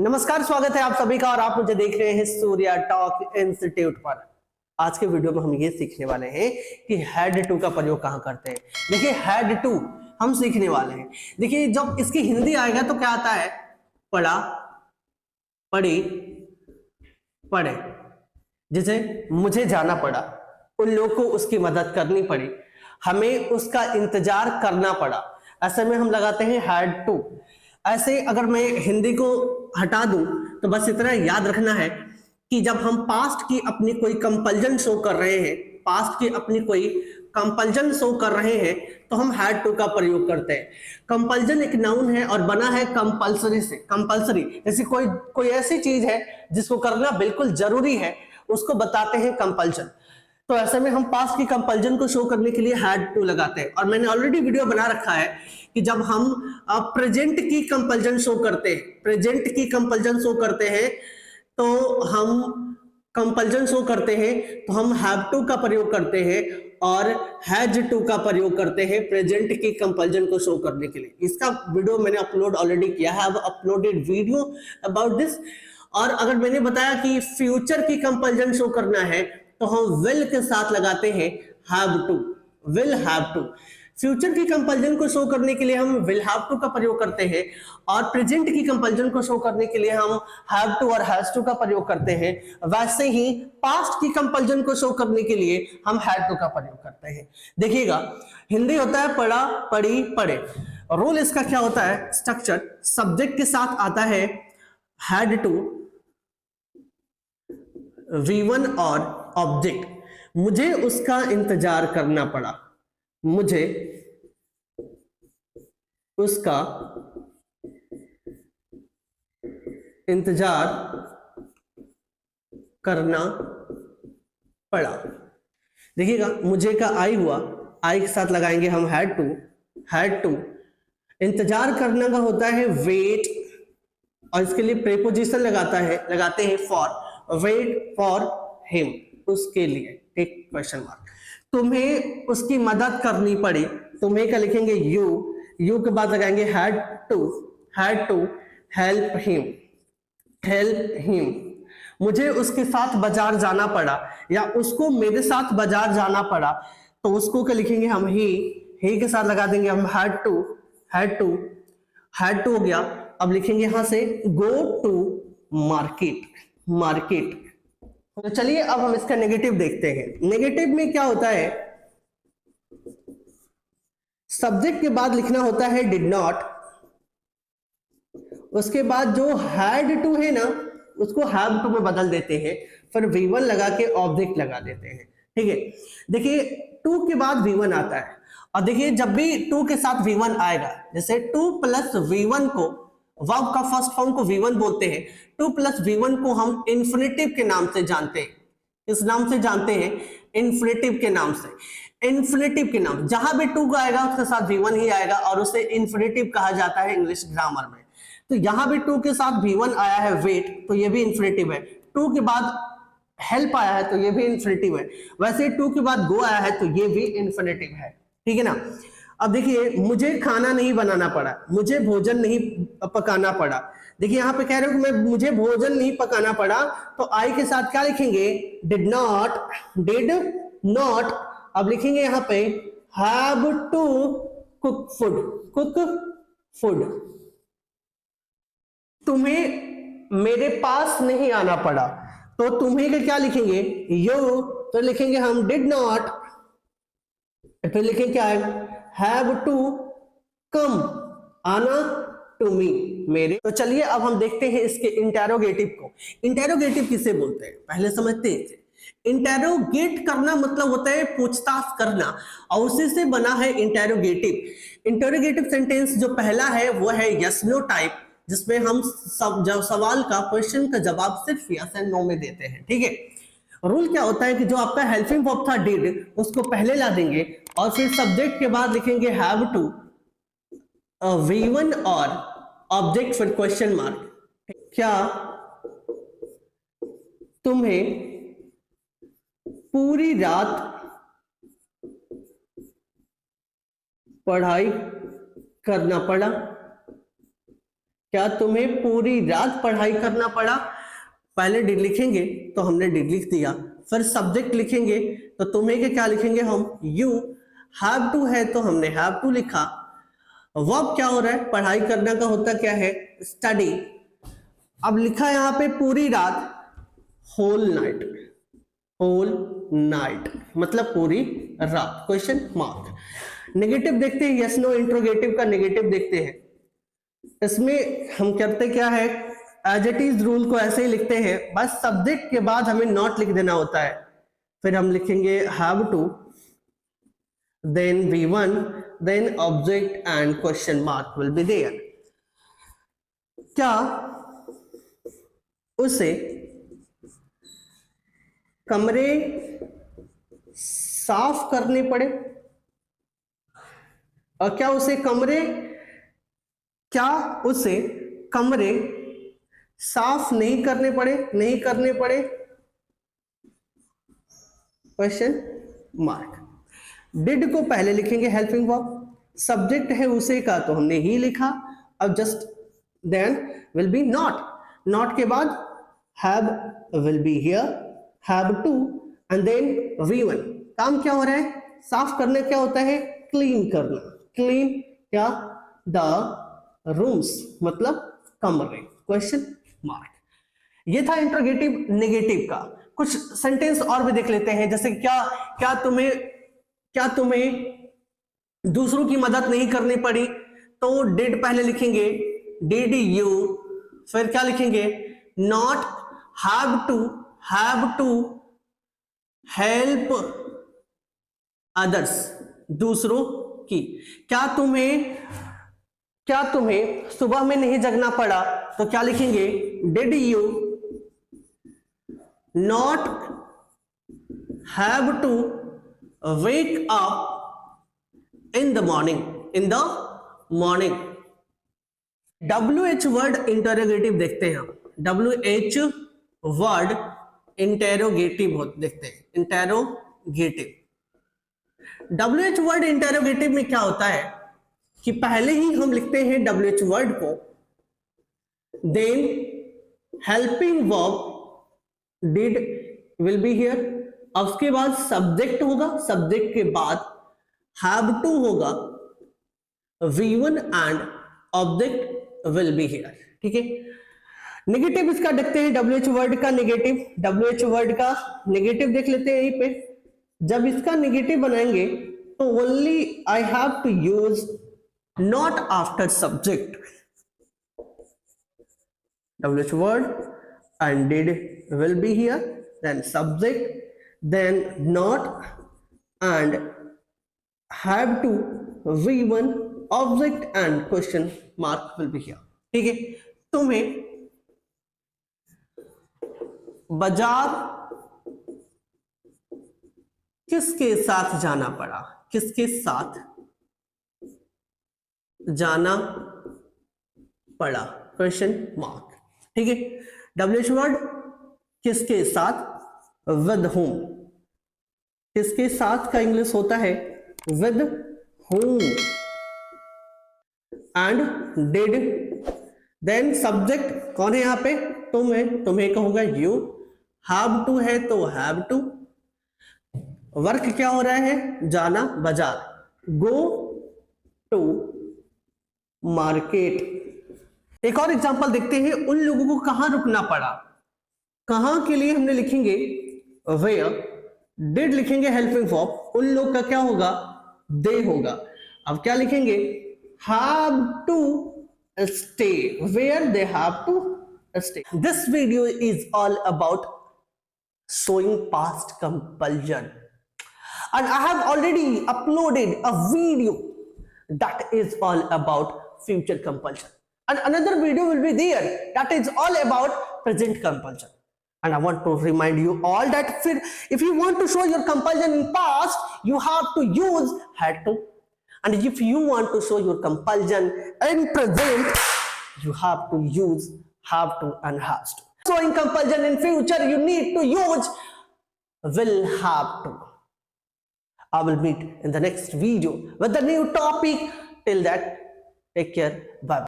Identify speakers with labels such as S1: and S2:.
S1: नमस्कार, स्वागत है आप सभी का और आप मुझे देख रहे हैं सूर्या टॉक इंस्टीट्यूट पर। आज के वीडियो में हम ये सीखने वाले हैं कि हैड टू का प्रयोग कहाँ करते हैं। देखिए हैड टू हम सीखने वाले हैं। देखिए जब इसकी हिंदी आएगा तो क्या आता है, पढ़ा, पढ़ी, पढ़े। जैसे मुझे जाना पड़ा, उन लोगों को उसकी मदद करनी पड़ी, हमें उसका इंतजार करना पड़ा, ऐसे में हम लगाते हैं हैड टू। ऐसे अगर मैं हिंदी को हटा दूं तो बस इतना याद रखना है कि जब हम पास्ट की अपनी कोई कंपल्जन शो कर रहे हैं, पास्ट की अपनी कोई कंपल्जन शो कर रहे हैं तो हम हैड टू का प्रयोग करते हैं। कंपल्जन एक नाउन है और बना है कंपल्सरी से। कंपल्सरी जैसे कोई कोई ऐसी चीज है जिसको करना बिल्कुल जरूरी है, उसको बताते हैं कंपल्जन। तो ऐसे में हम पास्ट की कंपल्जन को शो करने के लिए हैड टू लगाते हैं। और मैंने ऑलरेडी वीडियो बना रखा है कि जब हम प्रेजेंट की कंपल्जन शो करते हैं, प्रेजेंट की कंपल्जन शो करते हैं तो हम कंपल्जन शो करते हैं तो हम हैव टू का प्रयोग करते हैं और हैज टू का प्रयोग करते हैं प्रेजेंट की कंपल्जन को शो करने के लिए। इसका वीडियो मैंने अपलोड ऑलरेडी किया है, अपलोडेड वीडियो अबाउट दिस। और अगर मैंने बताया कि फ्यूचर की कंपल्जन शो करना है तो हम विल के साथ लगाते हैं have to, will have to. Future की कंपल्जन को शो करने के लिए हम विल हैव टू का प्रयोग करते हैं और प्रेजेंट की कंपल्जन को शो करने के लिए हम हैव टू और हैज टू का प्रयोग करते हैं। वैसे ही पास्ट की कंपल्जन को शो करने के लिए हम हैड टू का प्रयोग करते हैं। देखिएगा हिंदी होता है पढ़ा, पढ़ी, पढ़े। रूल इसका क्या होता है, स्ट्रक्चर सब्जेक्ट के साथ आता है हैड टू, V1 और ऑब्जेक्ट। मुझे उसका इंतजार करना पड़ा, मुझे उसका इंतजार करना पड़ा। देखिएगा मुझे का आई हुआ, आई के साथ लगाएंगे हम हैड टू, हैड टू। इंतजार करना का होता है वेट और इसके लिए प्रीपोजिशन लगाते हैं फॉर, वेट फॉर हिम, उसके लिए। एक क्वेश्चन मार्क। तुम्हें उसकी मदद करनी पड़ी, तुम्हें क्या लिखेंगे यू, यू के बाद लगाएंगे had to, had to help him, help him. मुझे उसके साथ बाजार जाना पड़ा या उसको मेरे साथ बाजार जाना पड़ा तो उसको क्या लिखेंगे हम ही के साथ लगा देंगे हम had to, had to, had to हो गया। अब लिखेंगे यहां से गो टू मार्केट, मार्केट। तो चलिए अब हम इसका नेगेटिव देखते हैं। नेगेटिव में क्या होता है, सब्जेक्ट के बाद लिखना होता है डिड नॉट, उसके बाद जो हैड टू है ना उसको हैव टू में बदल देते हैं, फिर V1 लगा के ऑब्जेक्ट लगा देते हैं। ठीक है, देखिए टू के बाद V1 आता है और देखिए जब भी टू के साथ V1 आएगा, जैसे टू प्लस V1 को, वर्ब का फर्स्ट फॉर्म को V1 बोलते हैं, टू प्लस V1 को हम इन्फिनेटिव के नाम से जानते हैं। इस नाम से जानते हैं, इन्फिनेटिव के नाम से। इन्फिनेटिव के नाम, जहां भी टू का आएगा उसके साथ V1 ही आएगा और उसे इन्फिनेटिव कहा जाता है इंग्लिश ग्रामर में। तो यहां भी टू के साथ V1 आया है वेट, तो ये भी इन्फिनेटिव है। टू के बाद हेल्प आया है तो ये भी इन्फिनेटिव है। वैसे टू के बाद गो आया है तो ये भी इन्फिनेटिव है। ठीक है ना। अब देखिए मुझे खाना नहीं बनाना पड़ा, मुझे भोजन नहीं पकाना पड़ा। देखिए यहाँ पे कह रहे हो कि मैं मुझे भोजन नहीं पकाना पड़ा तो आई के साथ क्या लिखेंगे, डिड नॉट, डिड नॉट। अब लिखेंगे यहाँ पे have to cook food, cook food. तुम्हें मेरे पास नहीं आना पड़ा तो तुम्हें का क्या लिखेंगे, यू। तो लिखेंगे हम डिड नॉट, फिर लिखेंगे क्या है, हैव टू कम, आना टू मी, मेरे। तो चलिए अब हम देखते हैं इसके इंटेरोगेटिव को। इंटेरोगेटिव किसे बोलते हैं पहले समझते हैं। इंटेरोगेट करना मतलब होता है पूछताछ करना और उसी से बना है इंटेरोगेटिव। इंटेरोगेटिव सेंटेंस जो पहला है वो है यस नो टाइप, जिसमें हम सब जब सवाल का, क्वेश्चन का जवाब सिर्फ यस एंड नो में देते हैं। ठीक है। रूल क्या होता है कि जो आपका हेल्पिंग वर्ब था डिड, उसको पहले ला देंगे और फिर सब्जेक्ट के बाद लिखेंगे हैव टू, V1 और ऑब्जेक्ट फिर क्वेश्चन मार्क। क्या तुम्हें पूरी रात पढ़ाई करना पड़ा, क्या तुम्हें पूरी रात पढ़ाई करना पड़ा? पहले डिड लिखेंगे तो हमने डिड लिख दिया, फिर सब्जेक्ट लिखेंगे तो तुम्हें के क्या लिखेंगे हम? यू। हैव टू है तो हमने हैव टू लिखा। वर्ब क्या हो रहा है? पढ़ाई करना का होता क्या है? स्टडी। अब लिखा यहां पे पूरी रात, होल नाइट। होल नाइट मतलब पूरी रात, क्वेश्चन मार्क। नेगेटिव देखते हैं, यस नो इंट्रोगेटिव का नेगेटिव देखते हैं। इसमें हम करते क्या है, एज इट इज रूल को ऐसे ही लिखते हैं, बस सब्जेक्ट के बाद हमें नॉट लिख देना होता है। फिर हम लिखेंगे have to, then V1, then object and question mark will be there. क्या उसे कमरे साफ करने पड़े? और क्या उसे कमरे साफ नहीं करने पड़े? नहीं करने पड़े, क्वेश्चन मार्क। डिड को पहले लिखेंगे हेल्पिंग वर्ब, सब्जेक्ट है उसे का तो हमने ही लिखा। अब just then will be not, not के बाद have will be here, have to and then V1। काम क्या हो रहा है? साफ करना क्या होता है? क्लीन करना। क्लीन क्या? द रूम्स मतलब कमरे, क्वेश्चन मार्क। ये था इंट्रोगेटिव नेगेटिव का। कुछ सेंटेंस और भी देख लेते हैं, जैसे क्या तुम्हें दूसरों की मदद नहीं करनी पड़ी? तो डिड पहले लिखेंगे, डिड यू, फिर क्या लिखेंगे? Not have to help others, दूसरों की। क्या तुम्हें सुबह में नहीं जगना पड़ा? तो क्या लिखेंगे? Did you not have to wake up in the morning. WH word interrogative देखते हैं हम। WH वर्ड इंटेरोगेटिव देखते हैं, इंटेरोगेटिव। WH वर्ड इंटेरोगेटिव में क्या होता है कि पहले ही हम लिखते हैं WH वर्ड को, then helping verb did will be here, अब उसके बाद सब्जेक्ट होगा, सब्जेक्ट के बाद हैव टू होगा, V1 and object will be here. ठीक है। नेगेटिव इसका देखते हैं, WH वर्ड का नेगेटिव। WH वर्ड का नेगेटिव देख लेते हैं यहीं पे। जब इसका नेगेटिव बनाएंगे तो only I have to use not after subject. WH word and did will be here, then subject, then not and have to, V1 object and question mark will be here। ठीक है। तुम्हें बाजार किसके साथ जाना पड़ा? किसके साथ जाना पड़ा, क्वेश्चन मार्क। ठीक है। WH वर्ड किसके साथ? With whom. किसके साथ का इंग्लिश होता है? With whom. And did, then subject कौन है यहां पे? तुम्हें कहूंगा यू। हैव टू है तो हैव टू। वर्क क्या हो रहा है? जाना, बाजार। Go to market. एक और एग्जांपल देखते हैं, उन लोगों को कहां रुकना पड़ा। कहां के लिए हमने लिखेंगे वेयर, डिड लिखेंगे हेल्पिंग वर्ब, उन लोग का क्या होगा? दे होगा। अब क्या लिखेंगे? Have to stay, where they have to stay. This video is all about showing past compulsion, and I have already uploaded a video that is all about future compulsion, and another video will be there that is all about present compulsion. And I want to remind you all that if you want to show your compulsion in past, you have to use had to, and if you want to show your compulsion in present, you have to use have to and has to. Showing compulsion in future, you need to use will have to. I will meet in the next video with a new topic. Till that, take care. Bye.